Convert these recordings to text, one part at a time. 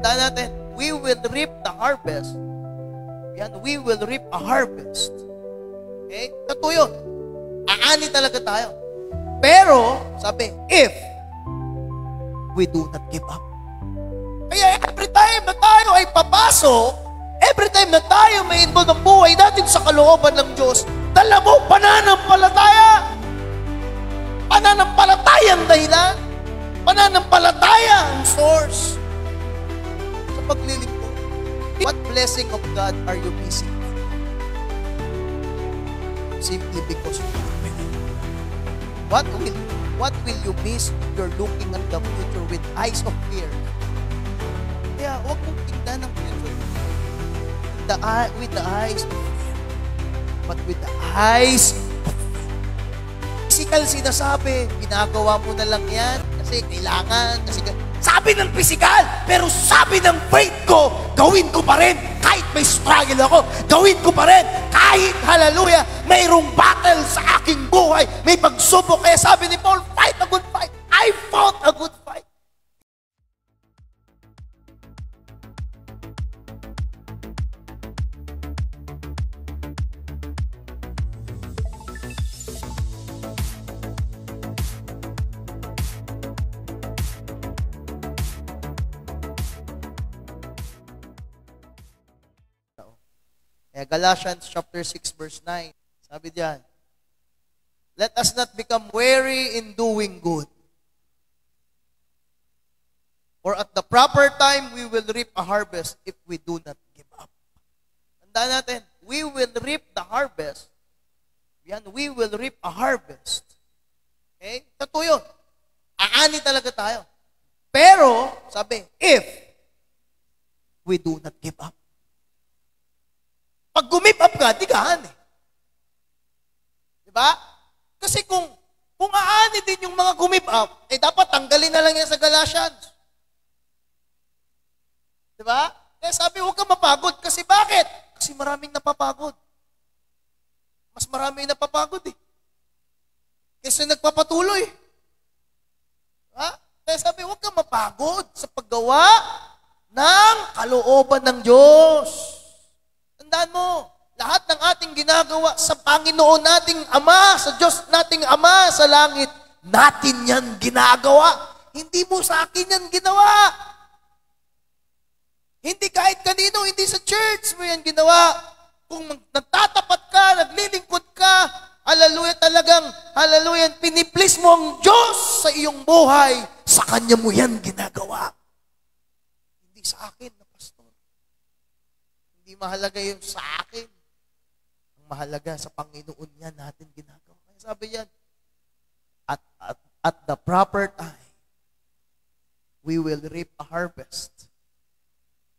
Tandaan natin, we will reap the harvest. Yan, we will reap a harvest. Okay? Totoo yun. Aani talaga tayo. Pero, sabi, if we do not give up. Kaya every time na tayo ay papasok, every time na tayo may involved ang buhay natin sa kalooban ng Diyos, dala mo, pananampalataya. Pananampalataya ang dahilan. Pananampalataya ang source. Sa paglilingkod. What blessing of God are you missing? Simply because you don't believe. What will you miss if you're looking at the future with eyes of fear? Kaya huwag mong tingnan ang future with the eyes of fear, but with the eyes of faith. Physical sinasabi, ginagawa mo na lang yan kasi kailangan, kasi sabi ng physical, pero sabi ng faith ko, gawin ko pa rin. Kahit may struggle ako, gawin ko pa rin. Kahit, hallelujah, mayroong battle sa aking buhay, may pagsubok. Kaya sabi ni Paul, fight a good fight. I fought a good fight. Galatians chapter 6 verse 9. Sabi diyan, let us not become weary in doing good. For at the proper time, we will reap a harvest if we do not give up. Tandaan natin, we will reap the harvest. Yan, we will reap a harvest. Okay? Totoo yun. Aani talaga tayo. Pero, sabi, if we do not give up. Pag gumip up ka, di ka ani. Diba? Kasi kung aani din yung mga gumip up, eh dapat tanggalin na lang yan sa Galatians. Diba? Kaya sabi, huwag ka mapagod. Kasi bakit? Kasi maraming napapagod. Mas maraming napapagod eh. Kasi nagpapatuloy. Diba? Kaya sabi, huwag ka mapagod sa paggawa ng kalooban ng Diyos. Tandaan mo, lahat ng ating ginagawa sa Panginoon nating Ama, sa Diyos nating Ama sa langit, natin yan ginagawa. Hindi mo sa akin yan ginawa. Hindi kahit kanino, hindi sa church mo yan ginawa. Kung nagtatapat ka, naglilingkod ka, hallelujah talagang, hallelujah, piniplis mo ang Diyos sa iyong buhay, sa Kanya mo yan ginagawa. Hindi sa akin. Hindi mahalaga yung sa akin. Ang mahalaga sa Panginoon yan natin ginagawa. Kaya sabi yan, at the proper time, we will reap a harvest.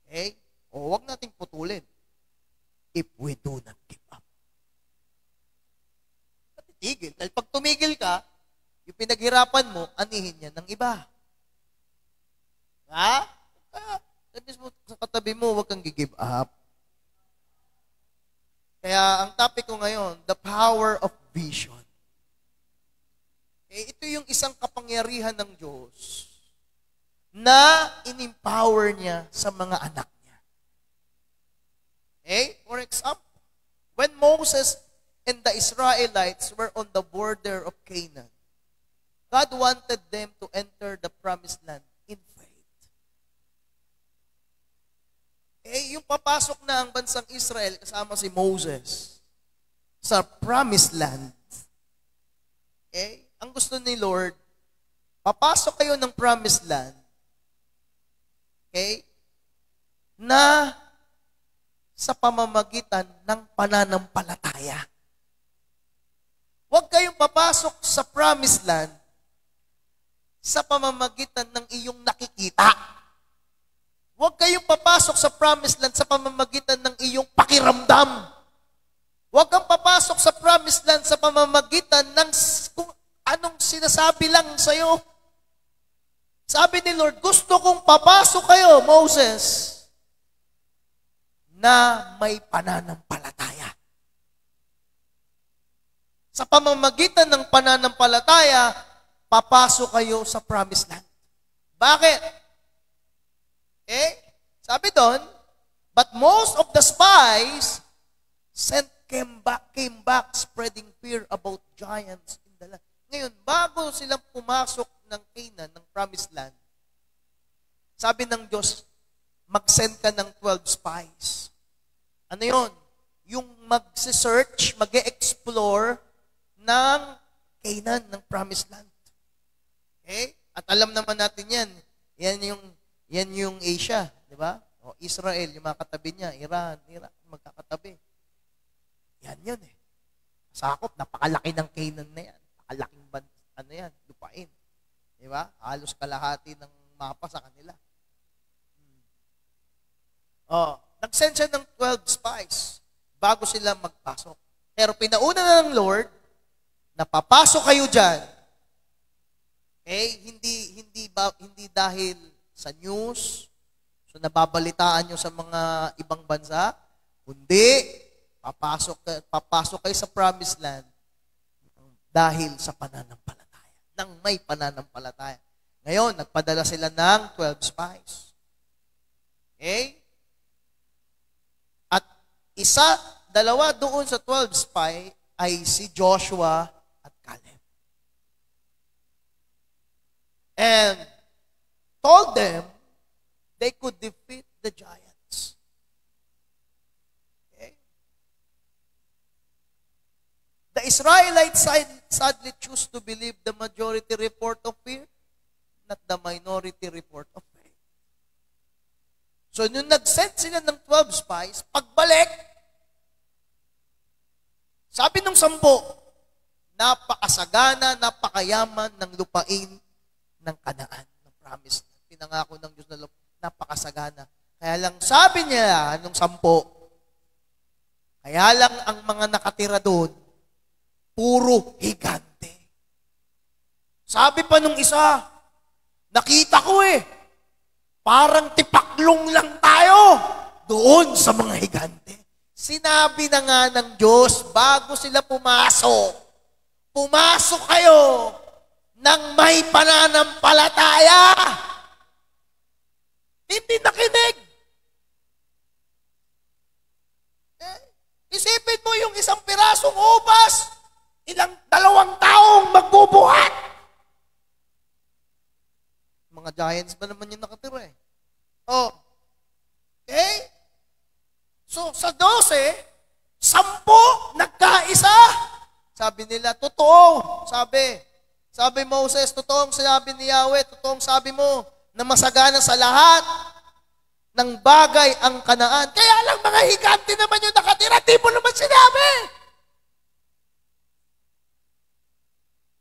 Okay? O huwag nating putulin if we do not give up. Titigil. Dahil pag tumigil ka, yung pinaghirapan mo, anihin yan ng iba. Ha? Sabi mo sa katabi mo, huwag kang gi-give up. Kaya ang topic ko ngayon, the power of vision. Ito yung isang kapangyarihan ng Diyos na in-empower niya sa mga anak niya. For example, when Moses and the Israelites were on the border of Canaan, God wanted them to enter the promised land in faith. Yung papasok na ang bansang Israel kasama si Moses sa promised land. Ang gusto ni Lord, papasok kayo ng promised land. Na sa pamamagitan ng pananampalataya. Huwag kayong papasok sa promised land sa pamamagitan ng iyong nakikita. Huwag kayong papasok sa promised land sa pamamagitan ng iyong pakiramdam. Huwag kang papasok sa promised land sa pamamagitan ng kung anong sinasabi lang sa'yo. Sabi ni Lord, gusto kong papasok kayo, Moses, na may pananampalataya. Sa pamamagitan ng pananampalataya, papasok kayo sa promised land. Bakit? Sabi doon, but most of the spies came back spreading fear about giants in the land. Ngayon, bago silang pumasok ng Canaan, ng Promised Land, sabi ng Diyos, mag-send ka ng 12 spies. Ano yun? Yung mag-search, mag-explore ng Canaan, ng Promised Land. Okay? At alam naman natin yan. Yan yung Asia, di ba? O Israel, yung mga katabi niya, Iran, magkakatabi. Yan yun eh. Sakop, napakalaki ng Canaan na yan. Napakalaking lupain. Di ba? Halos kalahati ng mapa sa kanila. Nag-send siya ng 12 spies bago sila magpasok. Pero pinauna na ng Lord, napapasok kayo dyan. Okay? Hindi dahil sa news, so nababalitaan nyo sa mga ibang bansa, kundi papasok kayo sa Promised Land dahil sa pananampalataya. Nang may pananampalataya. Ngayon, nagpadala sila ng 12 spies. Okay? At dalawa doon sa 12 spy ay si Joshua at Caleb. And told them they could defeat the giants. Okay? The Israelites sadly choose to believe the majority report of fear, not the minority report of faith. So, nung nag-send sila ng 12 spies, pagbalik, sabi nung 10, napakasagana, napakayaman ng lupain ng Kanaan, ng promise. Pinangako ng Diyos na napakasagana. Kaya lang, sabi niya nung 10, kaya lang ang mga nakatira doon, puro higante. Sabi pa nung isa, nakita ko parang tipaklong lang tayo doon sa mga higante. Sinabi na nga ng Diyos, bago sila pumasok kayo ng may pananampalataya. Hindi nakinig. Isipin mo yung isang pirasong ubas, 2 taong magbubuhat. Mga giants ba naman yung nakatira Okay? So, sa 12, 10 nagkaisa. Sabi nila, totoo. Sabi Moses, totoong sinabi ni Yahweh, totoong sabi mo, na masagana sa lahat ng bagay ang Kanaan. Kaya lang mga higante naman yung nakatira, di mo naman sinabi.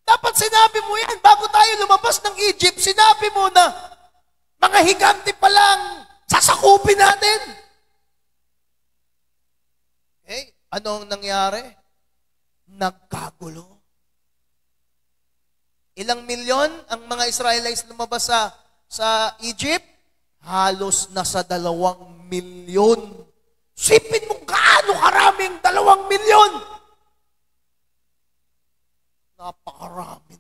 Dapat sinabi mo yan, bago tayo lumabas ng Egypt, sinabi mo na, mga higante pa lang, sasakupin natin. Okay, anong nangyari? Nagkagulo. Ilang milyon ang mga Israelites lumabas sa Egypt? Halos nasa 2 milyon. Sipin mo gaano karaming 2 milyon. Napakarami.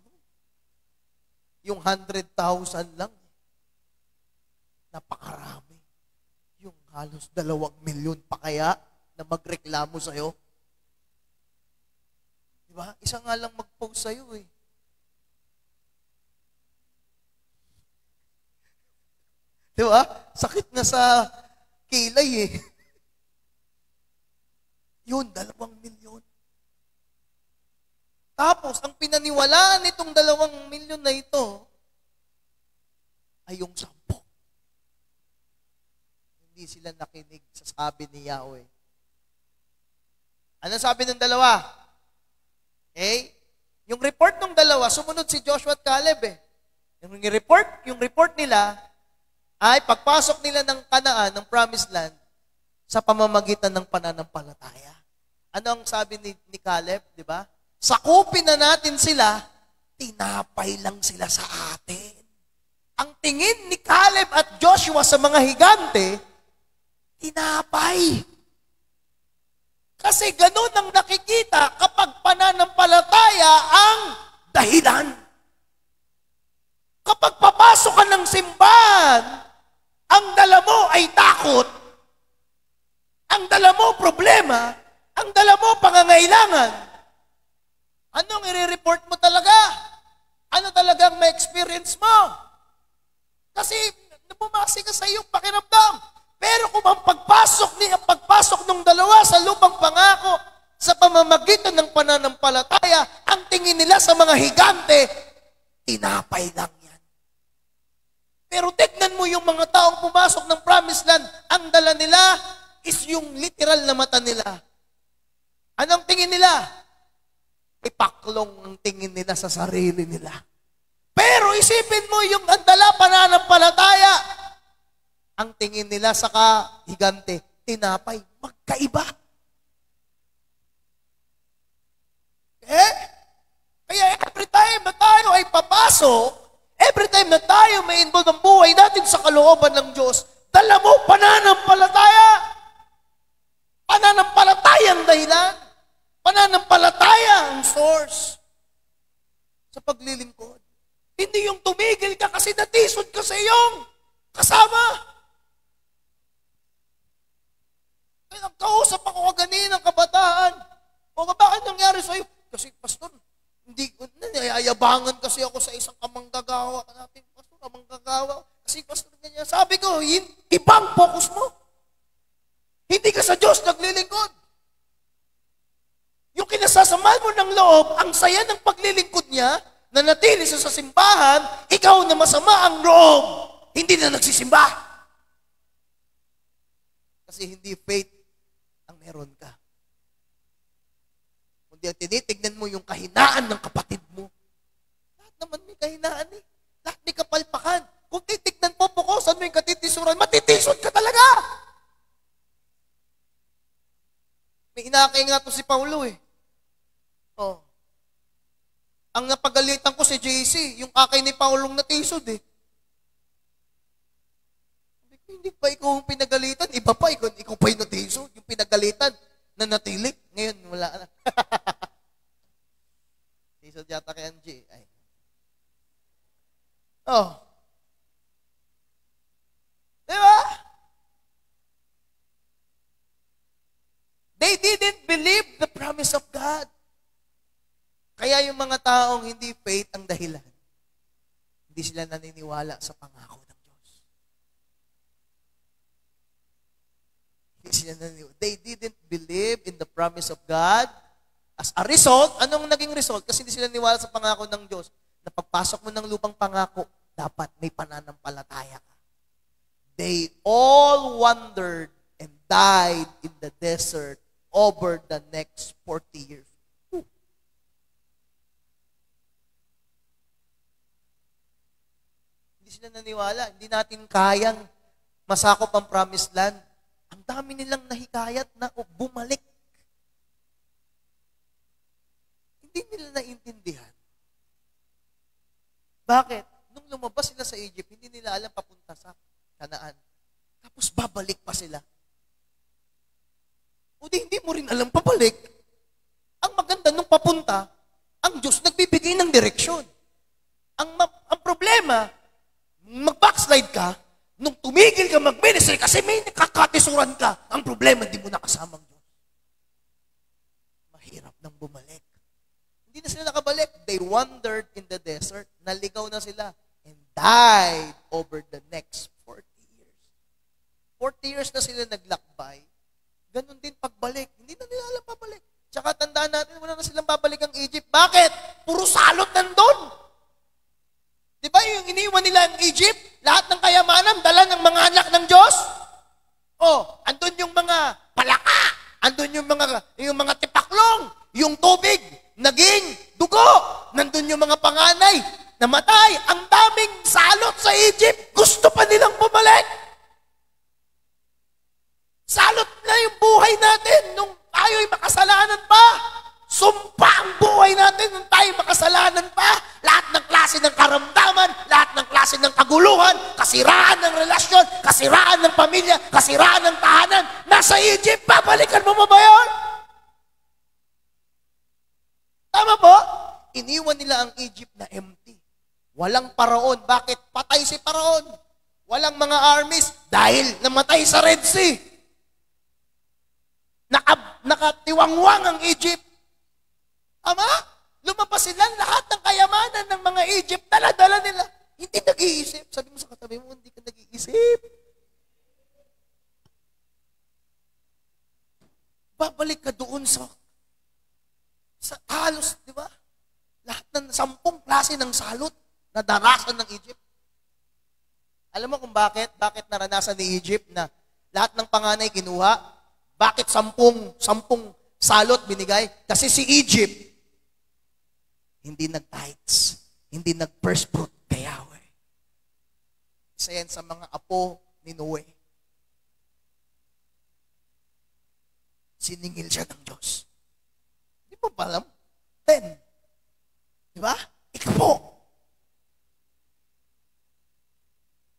Yung 100,000 lang. Napakarami. Yung halos 2 milyon pa kaya na magreklamo sa'yo. Diba? Isa nga lang mag-post sa'yo Diba? Sakit na sa kilay Yun, 2 milyon. Tapos, ang pinaniwalaan nitong 2 milyon na ito ay yung 10. Hindi sila nakinig sa sabi ni Yahweh. Ano sabi ng 2? Yung report ng 2, sumunod si Joshua at Caleb Yung report nila ay pagpasok nila ng Kanaan, ng Promised Land, sa pamamagitan ng pananampalataya. Ano ang sabi ni Caleb, di ba? Sakupin na natin sila, tinapay lang sila sa atin. Ang tingin ni Caleb at Joshua sa mga higante, tinapay. Kasi ganun ang nakikita kapag pananampalataya ang dahilan. Kapag papasok ka ng simbahan, ang dala mo ay takot, ang dala mo problema, ang dala mo pangangailangan, anong i-report mo talaga? Ano talagang may experience mo? Kasi bumasi ka sa iyong pakiramdam. Pero kung ang pagpasok ng dalawa sa lupang pangako, sa pamamagitan ng pananampalataya, ang tingin nila sa mga higante, tinapay lang yan. Pero tignan mo yung mga taong pumasok ng promised land, ang dala nila is yung literal na mata nila. Anong tingin nila? Ipaklong ang tingin nila sa sarili nila. Pero isipin mo yung ang dala pananampalataya, ang tingin nila sa kahigante, tinapay, magkaiba. Kaya every time na tayo ay papasok, every time na tayo may involve ang buhay natin sa kalooban ng Diyos, dala mo pananampalataya. Pananampalataya ang dahilan. Pananampalataya ang source sa paglilingkod. Hindi yung tumigil ka kasi natisod ka sa iyong kasama. Kaya nagkausap ako kaganina ng kabataan. O bakit nangyari sa'yo? Kasi, Pastor, hindi ko nayayabangan kasi ako sa isang kamanggagawa. Hanapin, Pastor, kamanggagawa. Kasi, Pastor, ganyan. Sabi ko, ibang focus mo. Hindi ka sa Diyos naglilingkod. Yung kinasasamahan mo ng loob, ang saya ng paglilingkod niya, na natili sa simbahan, ikaw na masama ang loob, hindi na nagsisimba. Kasi hindi faith ang meron ka. Kundi tinitignan mo yung kahinaan ng kapatid mo. Lahat naman may kahinaan eh. Lahat may kapalpakan. Kung titignan mo, pukusan mo yung katitisuran, matitisod ka talaga. May inakay nga to si Paulo eh. Oh. Ang napagalitan ko si JC, yung akay ni Paulong natisod eh. Hindi pa ikaw yung pinagalitan, iba pa, ikaw pa yung natisod, yung pinagalitan na natilik. Ngayon, wala na. Tisod yata kay Angie. Ay. Oh. Diba? They didn't believe the promise of God. Kaya yung mga taong hindi faith ang dahilan, hindi sila naniniwala sa pangako ng Diyos. Hindi sila naniniwala. They didn't believe in the promise of God. As a result, anong naging result? Kasi hindi sila naniniwala sa pangako ng Diyos. Na pagpasok mo ng lupang pangako, dapat may pananampalataya ka. They all wandered and died in the desert over the next 40 years. Hindi sila naniwala. Hindi natin kayang masakop ang promised land. Ang dami nilang nahikayat na bumalik. Hindi nila naintindihan. Bakit? Nung lumabas sila sa Egypt, hindi nila alam papunta sa Kanaan. Tapos babalik pa sila. O hindi mo rin alam pabalik. Ang maganda nung papunta, ang Diyos nagbibigay ng direksyon. Ang problema, mag-backslide ka, nung tumigil ka mag-ministry kasi may nakakatisuran ka, ang problema, hindi mo nakasama ang Diyos. Mahirap nang bumalik. Hindi na sila nakabalik. They wandered in the desert, naligaw na sila, and died over the next 40 years. 40 years na sila naglakbay. Ganon din pagbalik. Hindi na nila alam pabalik. Tsaka tandaan natin, wala na silang babalik ang Egypt. Bakit? Puro salot nandun. Di ba yung iniwan nila ang Egypt? Lahat ng kayamanan, dala ng mga anak ng Diyos? Oh, andun yung mga palaka, andun yung mga tipaklong, yung tubig, naging dugo, nandun yung mga panganay, namatay. Ang daming salot sa Egypt, gusto pa nilang bumalik. Salot na yung buhay natin nung tayo'y makasalanan pa. Sumpa ang buhay natin nung tayo'y makasalanan pa. Lahat ng klase ng karamdaman, lahat ng klase ng kaguluhan, kasiraan ng relasyon, kasiraan ng pamilya, kasiraan ng tahanan. Nasa Egypt, babalikan mo ba yun? Tama po? Iniwan nila ang Egypt na empty. Walang paraon. Bakit? Patay si paraon. Walang mga armies dahil namatay sa Red Sea. Nakatiwangwang ang Egypt. Ama, lumabas sila lahat ng kayamanan ng mga Egypt, dala-dala nila. Hindi nag-iisip. Sabi mo sa katabi mo, hindi ka nag-iisip. Babalik ka doon sa halos, di ba? Lahat ng 10 klase ng salot na darasan ng Egypt. Alam mo kung bakit? Bakit naranasan ni Egypt na lahat ng panganay kinuha? Bakit 10 salot binigay? Kasi si Egypt, hindi nag-tithes, hindi nag-first fruit kay Yahweh. Isa yan sa mga apo ni Noe. Siningil siya ng Diyos. Di mo ba alam? 10. Di ba? Ikaw po.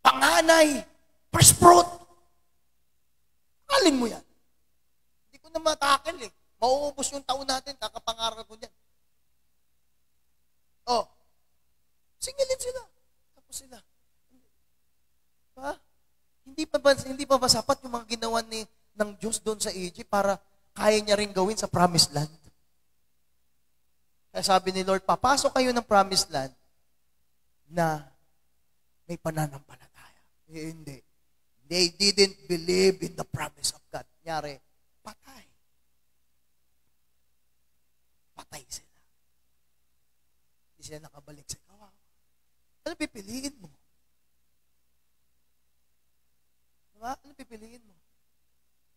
Panganay, first fruit. Alin mo yan? Hindi ko na matakil eh. Mauubos yung taon natin, kakapangaral ko dyan. Oh, singilin sila. Tapos sila. Diba? Hindi pa ba sapat yung mga ginawa ng Diyos doon sa Egypt para kaya niya rin gawin sa promised land? Kaya sabi ni Lord, papasok kayo ng promised land na may pananampalataya. Hindi. They didn't believe in the promise of God. Nyari, patay. Patay sila. Hindi sila nakabalik sa ikaw. Ano pipiliin mo? Diba? Ano pipiliin mo?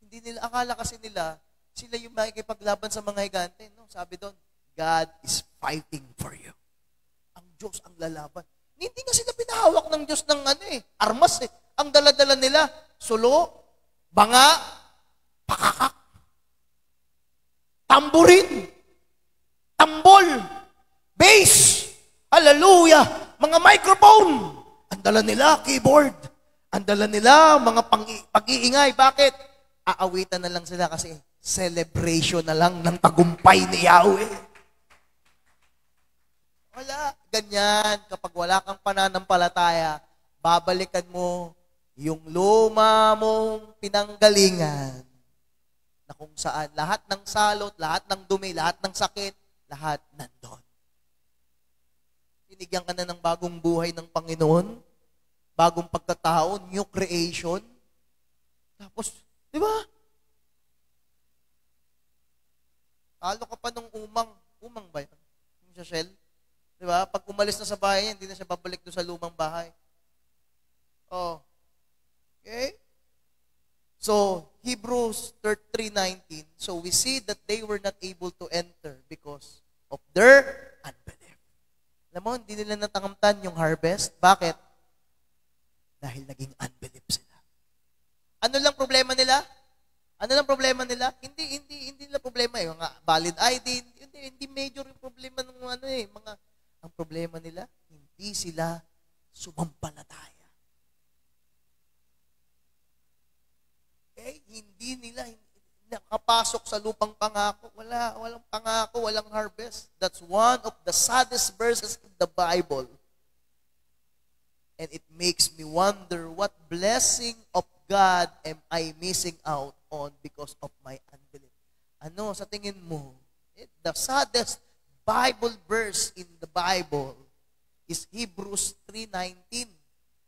Hindi nila, akala kasi nila, sila yung makikipaglaban sa mga higante. No? Sabi doon, God is fighting for you. Ang Diyos ang lalaban. Hindi nga sila pinahawak ng Diyos ng armas eh. Ang dala-dala nila, sulo, banga, pakakak, tamburin, tambol, bass, hallelujah, mga microphone. Ang dala nila, keyboard. Ang dala nila, mga pag-iingay. Bakit? Aawitan na lang sila kasi celebration na lang ng tagumpay ni Yahweh. Wala. Ganyan. Kapag wala kang pananampalataya, babalikan mo yung luma mong pinanggalingan na kung saan lahat ng salot, lahat ng dumi, lahat ng sakit, lahat nandun. Binigyan ka na ng bagong buhay ng Panginoon, bagong pagkatao, new creation. Tapos, di ba? Talo ka pa nung umang ba yan? Yung sa shell? Di ba? Pag umalis na sa bahay, hindi na siya babalik doon sa lumang bahay. Oh. Okay? So, Hebrews 3:19, so we see that they were not able to enter because of their unbelief. Alam mo, hindi nila natangamtan yung harvest. Bakit? Dahil naging unbelief sila. Ano lang problema nila? Ano lang problema nila? Hindi nila problema yung valid ID, hindi major yung problema ng ang problema nila, hindi sila sumampalataya. Okay? Hindi nila nakapasok sa lupang pangako. Walang pangako, walang harvest. That's one of the saddest verses in the Bible. And it makes me wonder what blessing of God am I missing out on because of my unbelief. Ano, sa tingin mo, the saddest Bible verse in the Bible is Hebrews 3:19.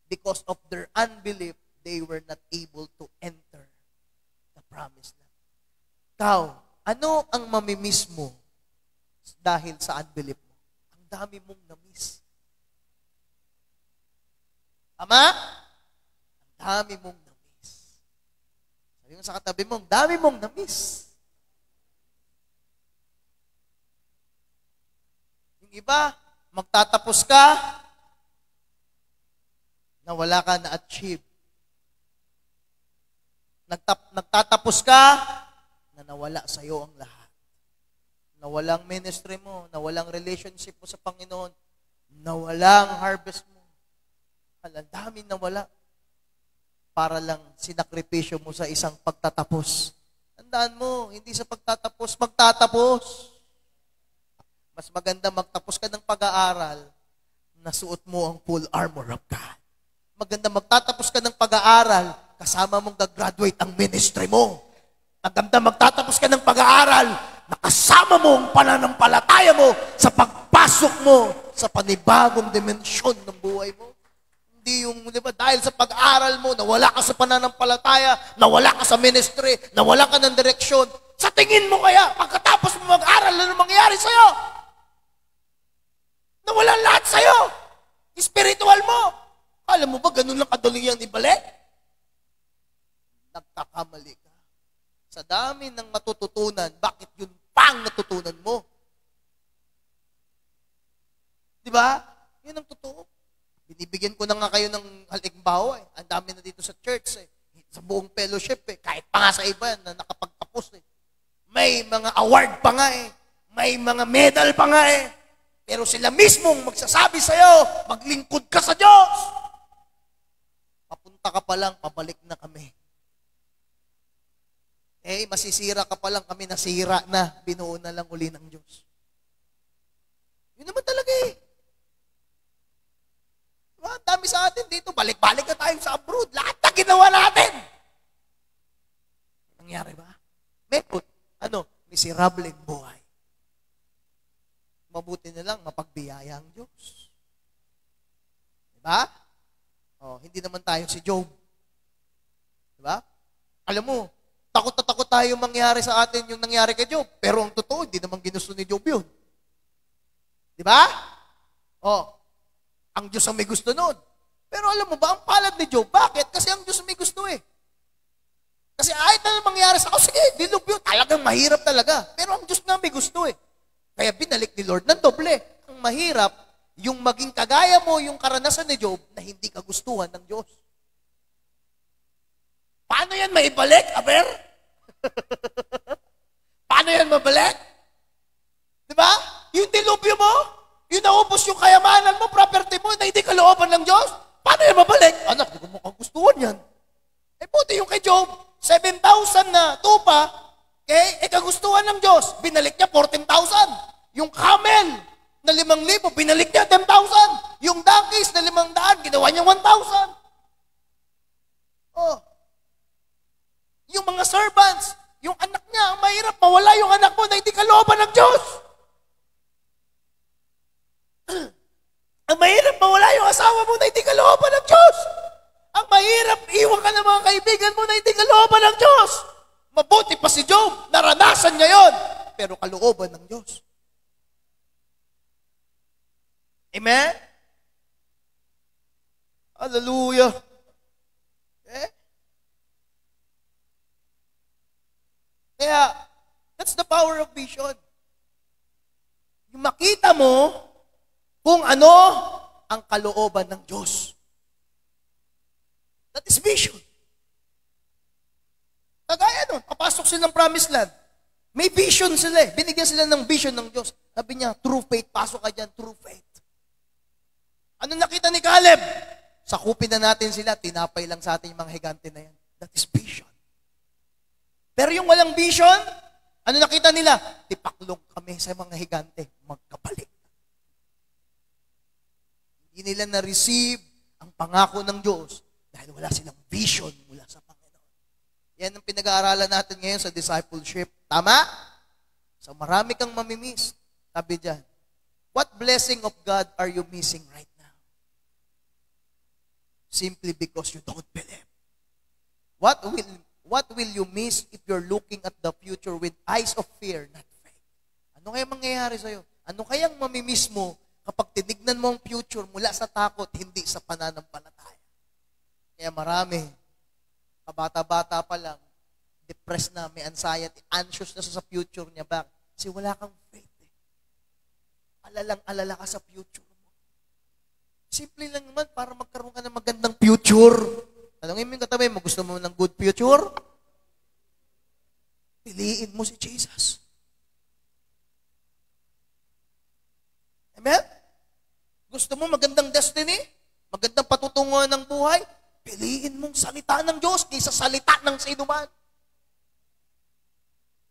Because of their unbelief, they were not able to enter the promised land. Ikaw, ano ang mamimiss mo dahil sa unbelief mo? Ang dami mong namiss. Ama? Ang dami mong namiss. Sabi mo sa katabi mo, ang dami mong namiss. Iba, magtatapos ka na wala ka na-achieve. Nagtatapos ka na nawala sa iyo ang lahat. Nawalang ministry mo, nawalang relationship mo sa Panginoon, nawalang harvest mo. Ang dami nawala para lang sinakripisyo mo sa isang pagtatapos. Tandaan mo, hindi sa pagtatapos, magtatapos. Mas maganda magtapos ka ng pag-aaral na suot mo ang full armor of God. maganda magtatapos ka ng pag-aaral, kasama mong gagraduate ang ministry mo. Maganda magtatapos ka ng pag-aaral, nakasama mo ang pananampalataya mo sa pagpasok mo sa panibagong dimensyon ng buhay mo. Hindi yung, di ba, dahil sa pag-aaral mo, nawala ka sa pananampalataya, nawala ka sa ministry, nawala ka ng direksyon. Sa tingin mo kaya, pagkatapos mo mag-aral, ano mangyayari sa'yo? Nawala lahat sa'yo. Spiritual mo. Alam mo ba, ganun lang kadali yan ibalik? Nagkakamali ka. Sa dami ng matututunan, bakit yun pang natutunan mo? Di ba? Yun ang totoo. Binibigyan ko na nga kayo ng halimbawa. Ang dami na dito sa church. Sa buong fellowship. Kahit pa nga sa iba na nakapagtapos. May mga award pa nga . May mga medal pa nga . Pero sila mismong magsasabi sa'yo, maglingkod ka sa Diyos. Papunta ka pa lang, pabalik na kami. Masisira ka pa lang, kami nasira na, binuo na lang uli ng Diyos. Yun naman talaga . Diba? Ang dami sa atin dito, balik-balik na tayo sa abroad. Lahat na ginawa natin. Nangyari ba? Miserableng buhay. Mabuti na lang, mapagbiyaya ang Diyos. Diba? Hindi naman tayo si Job. Diba? Alam mo, takot na takot tayo mangyari sa atin yung nangyari kay Job. Pero ang totoo, hindi naman ginusto ni Job yun. Diba? Ang Diyos ang may gusto nun. Pero alam mo ba, ang palad ni Job, bakit? Kasi ang Diyos ang may gusto . Kasi kahit na mangyari sa sige, dilubyo, talagang mahirap talaga. Pero ang Diyos nga may gusto . Kaya binalik ni Lord ng doble. Ang mahirap, yung maging kagaya mo, yung karanasan ni Job, na hindi kagustuhan ng Diyos. Paano yan maibalik, Aber? Paano yan mabalik? Diba? Yung dilubyo mo, yung naubos yung kayamanan mo, property mo, na hindi kalooban ng Diyos, paano yan mabalik? Anak, di ko mo kagustuhan yan. Buti yung kay Job, 7,000 na tupa, kagustuhan ng Diyos, binalik niya 14,000. Yung camel na 5,000, binalik niya 10,000. Yung donkeys na 500, ginawa niya 1,000. Yung mga servants, yung anak niya, ang mahirap, mawala yung anak mo na hindi kalooban ng Diyos. Ang mahirap, mawala yung asawa mo na hindi kalooban ng Diyos. Ang mahirap, iwan ka ng mga kaibigan mo na hindi kalooban ng Diyos. Mabuti pa si Job, naranasan niya yon, pero kalooban ng Diyos. Amen? Hallelujah. Kaya, that's the power of vision. Yung makita mo kung ano ang kalooban ng Diyos. That is vision. Kagaya nun, papasok sila ng promised land. May vision sila . Binigyan sila ng vision ng Diyos. Sabi niya, true faith, pasok ka dyan, true faith. Ano nakita ni Caleb? Sakupin na natin sila, tinapay lang sa atin yung mga higante na yan. That is vision. Pero yung walang vision, ano nakita nila? Tipaklong kami sa mga higante, magkabalik. Hindi nila na-receive ang pangako ng Diyos dahil wala silang vision mula sa Panginoon. Yan ang pinag-aaralan natin ngayon sa discipleship. Tama? So marami kang mamimiss. Sabi dyan, what blessing of God are you missing right now? Simply because you don't believe. What will you miss if you're looking at the future with eyes of fear, not faith? Ano kaya mangyayari sa'yo? Ano kayang mamimiss mo kapag tinignan mo ang future mula sa takot, hindi sa pananampalataya? Kaya marami, kabata-bata pa lang, depressed na, may anxiety, anxious na sa future niya. Bakit? Kasi wala kang faith . Alalang-alala ka sa future mo. Simple lang naman para magkaroon ka ng magandang future. Tanongin mo yung katabi mo, gusto mo ng good future? Piliin mo si Jesus. Amen? Gusto mo magandang destiny? Magandang patutunguhan ng buhay? Piliin mong salita ng Diyos kaysa salita ng sinuman.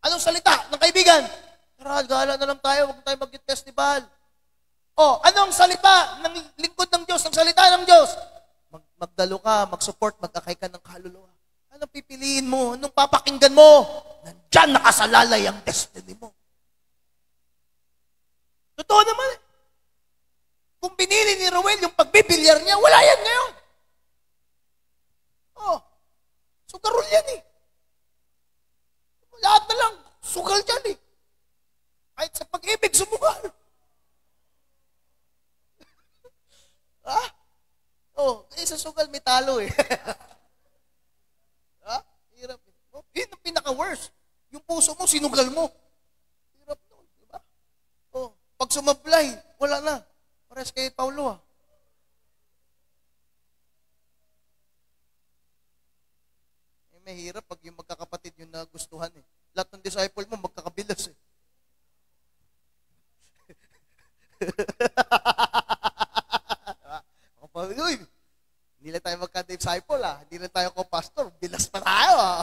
Anong salita ng kaibigan? Tara, gala na lang tayo, huwag tayo mag-youth festival. Anong salita ng lingkod ng Diyos, ng salita ng Diyos? magdalo ka, mag-support, mag-akay ka ng kaluluwa. Anong pipiliin mo? Anong papakinggan mo? Nandyan nakasalalay ang destiny mo. Totoo naman eh. Kung binili ni Rowel yung pagbibilyar niya, wala yan ngayon. Oh, sugarol yan eh. Lahat na lang, sugal dyan eh. Kahit sa pag-ibig, sumugal. Ha? Oh, sa sugal may talo eh. Ha? Hirap eh. Oh, yun ang pinaka-worst. Yung puso mo, sinugal mo. Hirap nun, di ba? Oh, pag sumablay, wala na. Pares kay Paulo ah. Eh, mahirap pag yung magkakapatid yung nagustuhan eh. Lahat ng disciple mo magkakabilas eh. Uy, hindi lang tayo magka-disciple ah. Hindi lang tayo ko-pastor. Bilas pa tayo ah.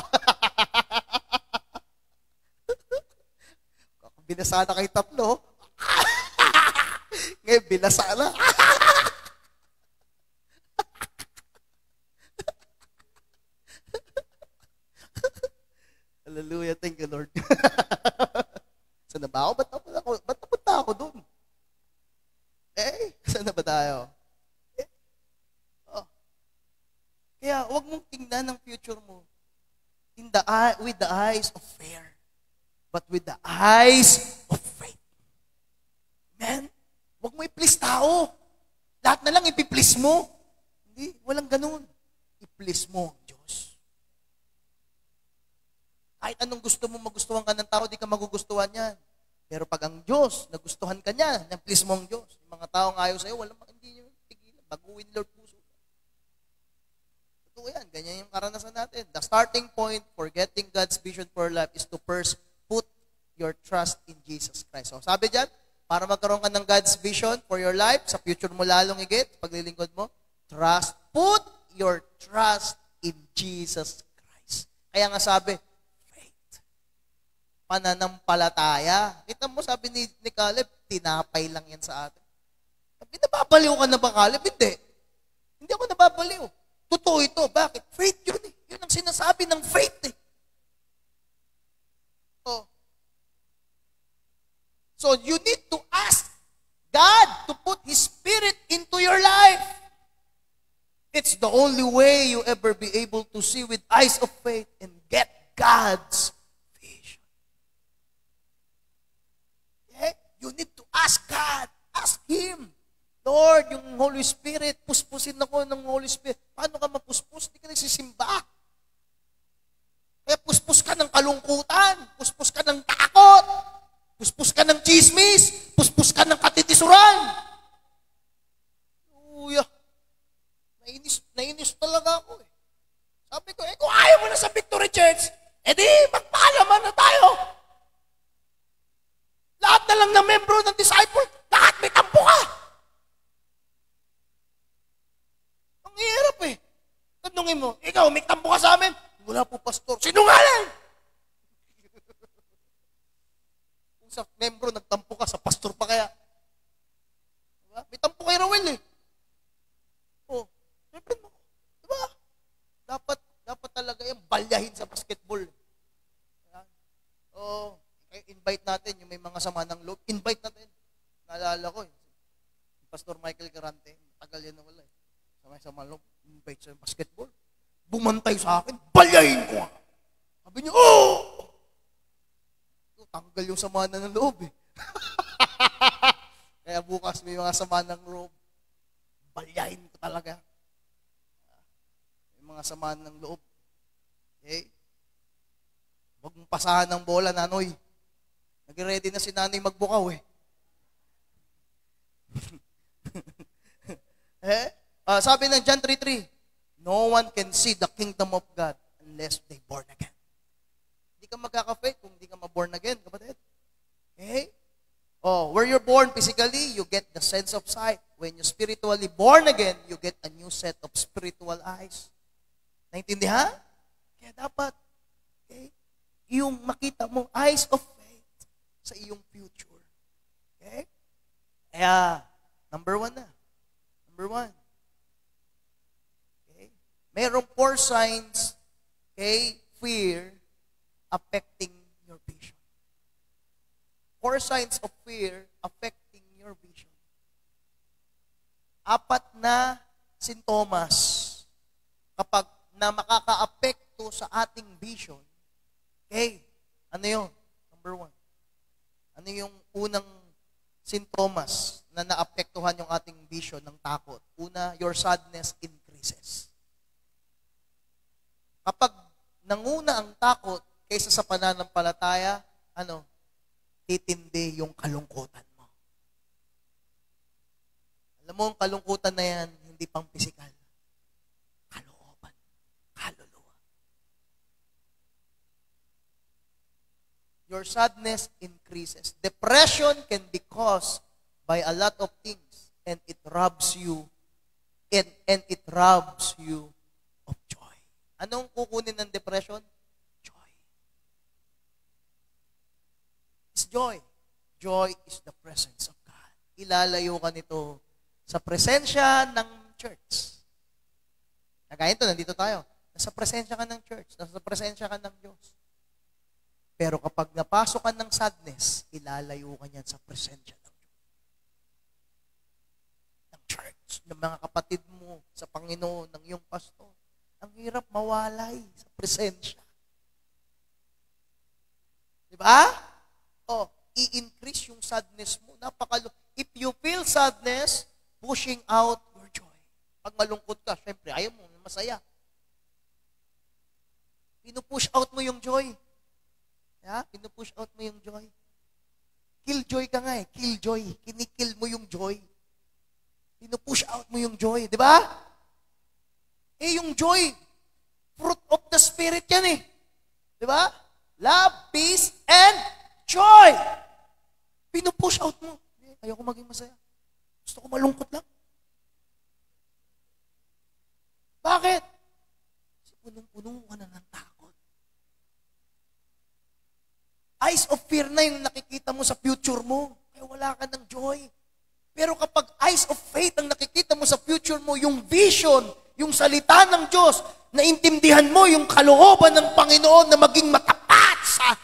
Binasa na kayo tatlo. Ngayon, binasa na. Hallelujah. Thank you, Lord. Saan na ba ako? Ba't napunta ako dun? Saan na ba tayo? Kaya, huwag mong tingnan ang future mo with the eyes of fear, but with the eyes of faith. Amen? Huwag mo i-please tao. Lahat na lang i-please mo. Hindi, walang ganun. I-please mo ang Diyos. Kahit anong gusto mo, magustuhan ka ng tao, di ka magugustuhan yan. Pero pag ang Diyos, nagustuhan ka niya, na-please mo ang Diyos. Yung mga taong ayaw sa'yo, hindi nyo tigilan. Baguhin, Lord, puso. Totoo yan. Ganyan yung karanasan natin. The starting point for getting God's vision for life is to first put your trust in Jesus Christ. So, sabi dyan, para magkaroon ka ng God's vision for your life, sa future mo lalong higit, paglilingkod mo, put your trust in Jesus Christ. Kaya nga sabi, faith. Pananampalataya. Kita mo, sabi ni Caleb, tinapay lang yan sa atin. Sabi, nababaliw ka na ba, Caleb? Hindi. Hindi ako nababaliw. Totoo ito. Bakit? Faith yun eh. Yun ang sinasabi ng faith eh. So you need to ask God to put His Spirit into your life. It's the only way you ever be able to see with eyes of faith and get God's vision. Okay? You need to ask God. Ask Him. Lord, yung Holy Spirit, puspusin ako ng Holy Spirit. Paano ka mapuspus? Hindi ka nagsisimba. Kaya puspus ka ng kalungkutan. Puspus ka ng takot. Puspus ka ng chismis. Puspus ka ng katitisuran. Uya. Nainis talaga ako eh. Sabi ko, kung ayaw mo na sa Victory Church, edi magpaalaman na tayo. Lahat na lang ng membro ng disciple, lahat may tampo ka. Ang hirap eh. Tanungin mo, ikaw, may tampo ka sa amin? Wala po, pastor. Sinungaling! Kung sa membro, nagtampo ka, sa pastor pa kaya. Diba? May tampo kay Rowel eh. Oh, siyempre mo. Diba? Dapat talaga yung balyahin sa basketball. Diba? Oh, invite natin yung may mga sama ng loob. Invite natin. Naalala ko eh. Pastor Michael Garante, tagal yan na wala eh. Sama loob, invite sa basketball. Bumantay sa akin, balyahin ko nga. Sabi niya, tanggal yung sama na ng loob eh. Kaya bukas may mga sama ng loob. Balyahin ko talaga. May mga sama ng loob. Okay? Huwag mong pasahan ng bola, Nanoy. Nag-ready na si Nanay magbukaw eh. Sabi ng John 3:3, no one can see the kingdom of God unless they born again. Hindi ka magkaka-faith kung hindi ka ma-born again, kapatid. Okay? Where you're born physically, you get the sense of sight. When you're spiritually born again, you get a new set of spiritual eyes. Naintindihan? Kaya dapat, okay, yung makita mo, eyes of faith sa iyong future. Okay? Kaya, number one. 4 signs, okay, fear affecting your vision. 4 signs of fear affecting your vision. 4 na sintomas kapag na makaka-apekto sa ating vision. Okay, ano yun? Number 1. Ano yung unang sintomas na naapektuhan yung ating vision ng takot? Una, your sadness increases. Kapag nanguna ang takot kaysa sa pananampalataya, titindi yung kalungkutan mo. Alam mo, ang kalungkutan na yan, hindi pang pisikal. Kalooban. Kaluluwa. Your sadness increases. Depression can be caused by a lot of things, and it robs you of joy. Anong kukunin ng depression? Joy. It's joy. Joy is the presence of God. Ilalayo ka nito sa presensya ng church. Kagaya ito, nandito tayo. Nasa presensya ka ng church. Nasa presensya ka ng Diyos. Pero kapag napasok ka ng sadness, ilalayo ka niyan sa presensya ng Diyos. Ng church, ng mga kapatid mo, sa Panginoon, ng iyong pastor. Ang hirap mawalay sa presensya. Diba? I-increase yung sadness mo. If you feel sadness, pushing out your joy. Pag malungkot ka, syempre, ayaw mo, masaya. Pinupush out mo yung joy. Pinupush out mo yung joy. Killjoy ka nga eh. Killjoy. Kinikill mo yung joy. Pinupush out mo yung joy. Di ba? Yung joy, fruit of the Spirit yan eh. Di ba? Love, peace, and joy. Pinupush out mo. Ayoko maging masaya. Gusto ko malungkot lang. Bakit? Kasi punong-puno ka na ng takot. Eyes of fear na yung nakikita mo sa future mo. Kaya wala ka ng joy. Pero kapag eyes of faith ang nakikita mo sa future mo, yung vision, yung salita ng Diyos, naintindihan mo yung kalooban ng Panginoon na maging matapat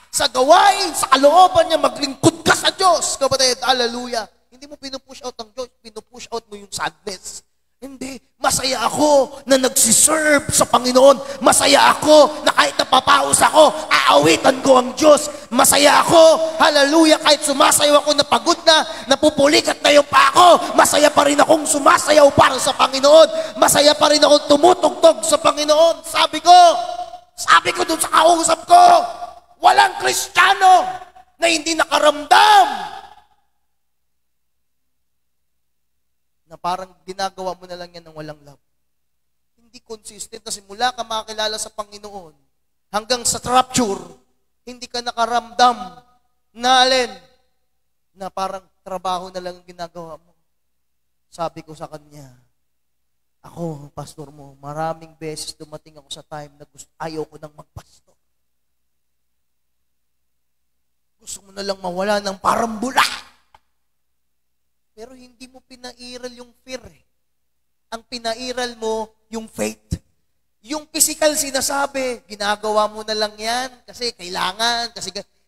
sa gawain, sa kalooban niya, maglingkod ka sa Diyos. Kapatid, hallelujah. Hindi mo pinupush out ang Diyos, pinupush out mo yung sadness. Hindi. Masaya ako na nagsiserve sa Panginoon. Masaya ako na kahit napapaus ako, aawitan ko ang Diyos. Masaya ako, hallelujah, kahit sumasayaw ako na pagod na, napupulikat na yung pa ako, masaya pa rin akong sumasayaw para sa Panginoon. Masaya pa rin akong tumutugtog sa Panginoon. Sabi ko dun sa kausap ko, walang Kristiyano na hindi nakaramdam na parang ginagawa mo na lang yan ng walang love. Hindi consistent na simula ka makakilala sa Panginoon hanggang sa rapture, hindi ka nakaramdam na na parang trabaho na lang ang ginagawa mo. Sabi ko sa kanya, ako, pastor mo, maraming beses dumating ako sa time na ayaw ko nang magpastor. Gusto mo na lang mawala ng parang bula. Pero hindi mo pinairal yung fear. Ang pinairal mo, yung faith. Yung physical sinasabi, ginagawa mo na lang yan kasi kailangan.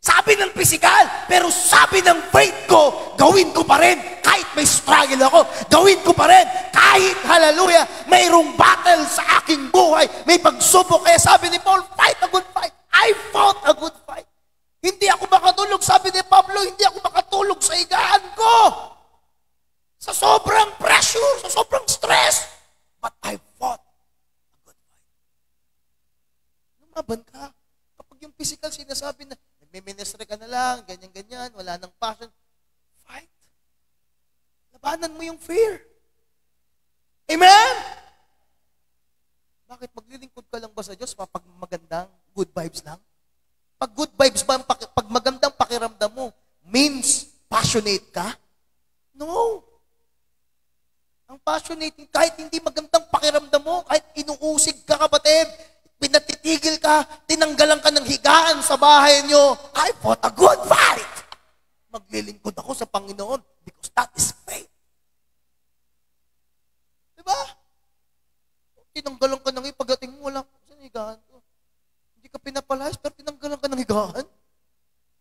Sabi ng physical, pero sabi ng faith ko, gawin ko pa rin. Kahit may struggle ako, gawin ko pa rin. Kahit, hallelujah, mayroong battle sa aking buhay, may pagsubok. Kaya sabi ni Paul, fight a good fight. I fought a good fight. Hindi ako makatulog, sabi ni Pablo, hindi ako makatulog sa higaan ko. Sa sobrang pressure, sa sobrang stress. But I fought a good fight. Lumaban ka. Kapag yung physical sinasabi na, nagme-ministry ka na lang, ganyan-ganyan, wala nang passion, fight. Labanan mo yung fear. Amen? Bakit maglilingkod ka lang ba sa Diyos pag magandang good vibes lang? Pag good vibes ba, pag magandang pakiramdam mo, means passionate ka? No. Ang passionate, kahit hindi magandang pakiramdam mo, kahit inuusig ka, kapatid, pinatitigil ka, tinanggalan ka ng higaan sa bahay nyo, I fought a good fight. Maglilingkod ako sa Panginoon because that is faith. Diba? Tinanggalan ka ng pagdating mo, pinapalayas, pero tinanggalan ka ng higaan.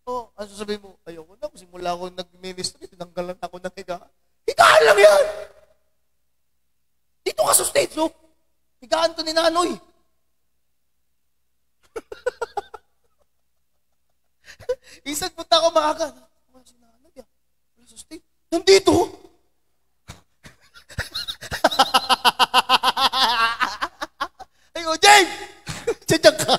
O, ano sasabihin mo? Ayoko na, simula ako nag-ministry, tinanggalan ako ng higaan. Higaan lang yan! Dito ka sa stage, no? Higaan to ni Nanoy. Isang punta ako maaga. Wala si Nanoy, wala sa stage. Nandito! Ay, o, James! Tiyadyak ka!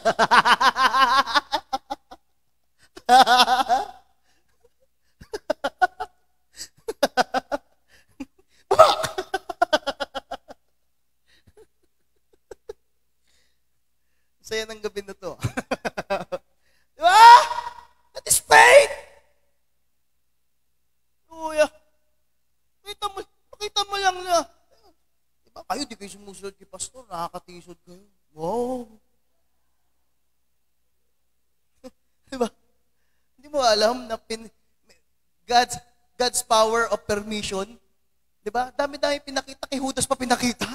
Saya ng gabi na to. Di ba? That is faith! Kuya, pakita mo lang na. Di ba? Kayo, di kayo sumusunod kay pastor. Nakakatisod kayo. Wow! Di ba? Hindi mo alam na God's power of permission. Di ba? Dami-dami pinakita, kay Judas pa pinakita.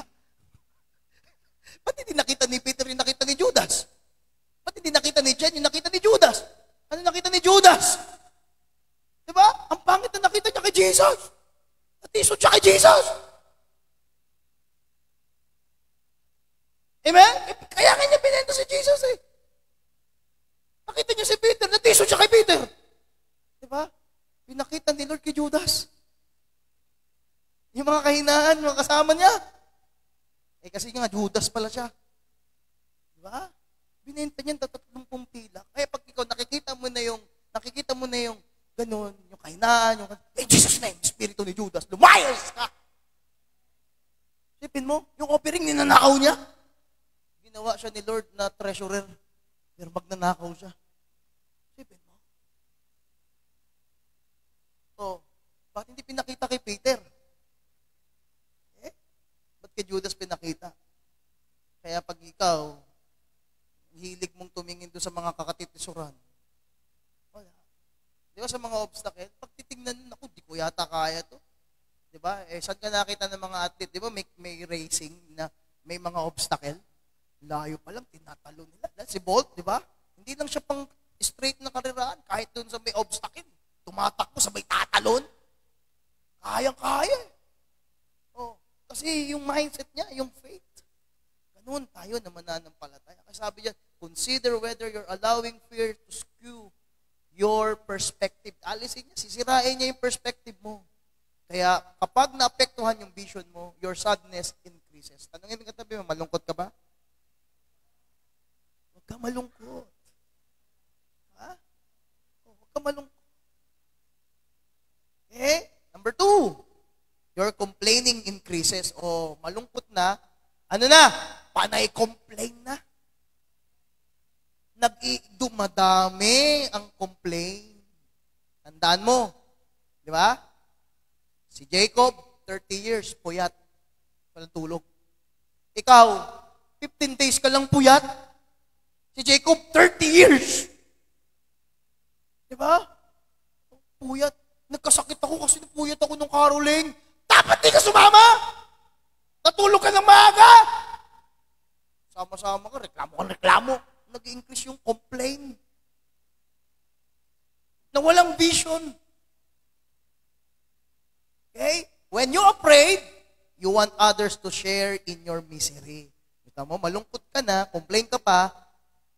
Ba't hindi nakita ni Peter yung nakita ni Judas? Ba't hindi nakita ni Jen yung nakita ni Judas? Ano nakita ni Judas? Di ba? Ang pangit na nakita niya kay Jesus. Natisod siya kay Jesus. Amen? Kaya nga niya pinento si Jesus eh. Nakita niya si Peter, natisod siya kay Peter. Di ba? Pinakita ni Lord kay Judas. Yung mga kahinaan, mga kasama niya. Eh kasi nga, Judas pala siya. Di ba? Binenta niya 30 pila. Kaya pag ikaw nakikita mo na yung ganun, yung kahinaan, in Jesus' name, Espiritu ni Judas, lumayas ka! Sipin mo, yung offering, ninanakaw niya. Ginawa siya ni Lord na treasurer. Pero magnanakaw siya. Sipin mo. So, bakit hindi pinakita kay Peter? Ba't kay Judas pinakita? Kaya pag ikaw, hilig mong tumingin doon sa mga kakatitisuran, wala. Di ba sa mga obstacle? Pag titignan, naku, di ko yata kaya to. Di ba? Eh, saan ka nakita ng mga athlete? Di ba may racing na may mga obstacle? Layo pa lang, tinatalo nila. Si Bolt, di ba? Hindi lang siya pang straight na kariraan. Kahit doon sa may obstacle, tumatakbo, sabay tatalon. Kayang-kaya. Oh. Kasi yung mindset niya, yung faith. Ganun tayo na mananampalataya. Kasi sabi niya, consider whether you're allowing fear to skew your perspective. Alisin niya, sisirain niya yung perspective mo. Kaya kapag naapektuhan yung vision mo, your sadness increases. Tanungin mo katabi mo, malungkot ka ba? Huwag ka malungkot. Ha? Huwag ka malungkot. Number 2. Your complaining increases. O malungkot na, ano na? Panay complain na. Dumadami ang complain. Tandaan mo. Di ba? Si Jacob, 30 years, puyat. Walang tulog. Ikaw, 15 days ka lang puyat. Si Jacob, 30 years. Di ba? Puyat. Nagkasakit ako kasi napuyat ako nung caroling. Dapat di ka sumama! Natulog ka ng maaga! Sama-sama ka, reklamo. Nag-increase yung complaint. Na walang vision. Okay? When you are afraid, you want others to share in your misery. Kita mo, malungkot ka na, complain ka pa,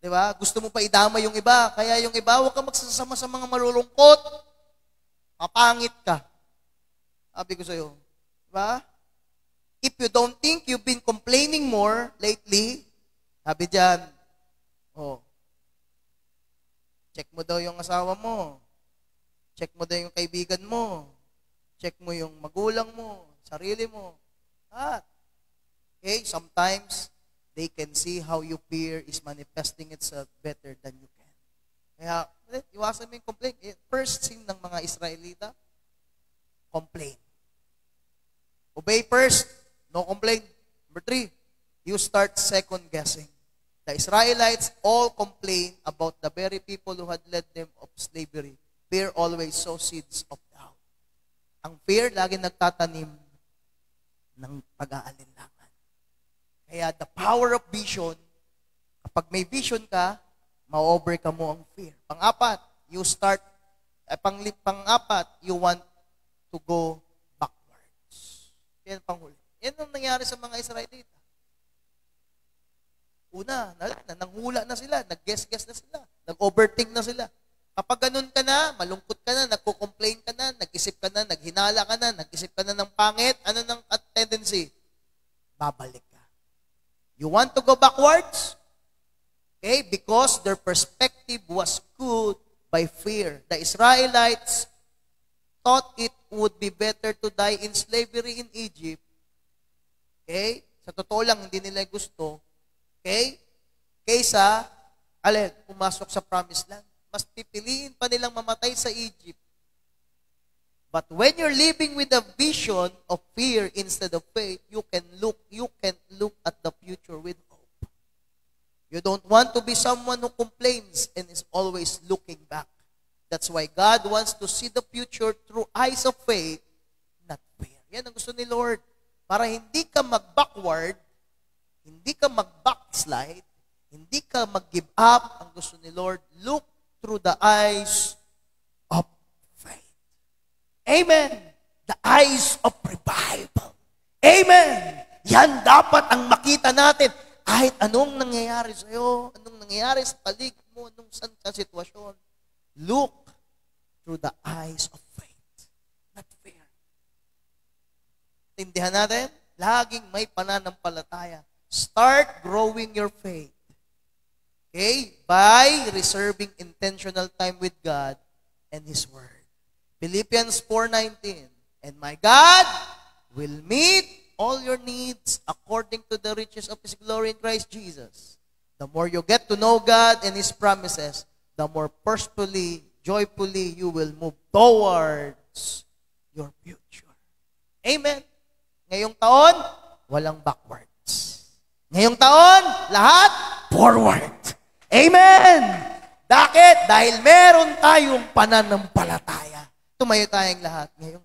di ba? Gusto mo pa idama yung iba. Kaya yung iba, huwag ka magsasama sa mga malulungkot. Papangit ka. Sabi ko sa'yo, diba? If you don't think you've been complaining more lately, sabi dyan, check mo daw yung asawa mo. Check mo daw yung kaibigan mo. Check mo yung magulang mo, sarili mo. Okay, sometimes, they can see how your fear is manifesting itself better than you can. Kaya, iwasan mo yung complaint. First sin ng mga Israelita, complain. Obey first, no complaint. Number 3, you start second guessing. The Israelites all complained about the very people who had led them of slavery. Fear always sows seeds of doubt. Ang fear lagi nagtatanim ng pag-aalinlangan. Kaya the power of vision, kapag may vision ka, ma-overcome mo ang fear. Pang-apat, pang-apat, you want to go backwards. Yan panghuli. Yan ang nangyari sa mga Israelita. Una, nanghula na sila, nag-guess-guess na sila, nag-overthink na sila. Kapag ganun ka na, malungkot ka na, nagko-complain ka na, nag-isip ka na, naghinala ka na, nag-isip ka na ng pangit, ano ng tendency? Babalik ka. You want to go backwards? Okay, because their perspective was skewed by fear. The Israelites thought it would be better to die in slavery in Egypt. Okay? Sa totoo lang, hindi nila gusto. Okay? Kaysa, pumasok sa promised land. Mas pipiliin pa nilang mamatay sa Egypt. But when you're living with a vision of fear instead of faith, you can look at the future with hope. You don't want to be someone who complains and is always looking back. That's why God wants to see the future through eyes of faith, not fear. Yan ang gusto ni Lord. Para hindi ka mag-backward, hindi ka mag-backslide, hindi ka mag-give up. Ang gusto ni Lord, look through the eyes of faith. Amen. The eyes of revival. Amen. Yan dapat ang makita natin. Kahit anong nangyayari sa'yo, anong nangyayari sa paligid mo, anong saan ka sitwasyon, look through the eyes of faith, not fear. Tindihan natin, laging may pananampalataya. Start growing your faith. Okay? By reserving intentional time with God and His Word. Philippians 4:19. And my God will meet all your needs according to the riches of His glory in Christ Jesus. The more you get to know God and His promises, the more purposefully, joyfully you will move towards your future. Amen. Ngayong taon, walang backwards. Ngayong taon, lahat forward. Amen! Bakit? Dahil meron tayong pananampalataya. Tumayo tayong lahat ngayong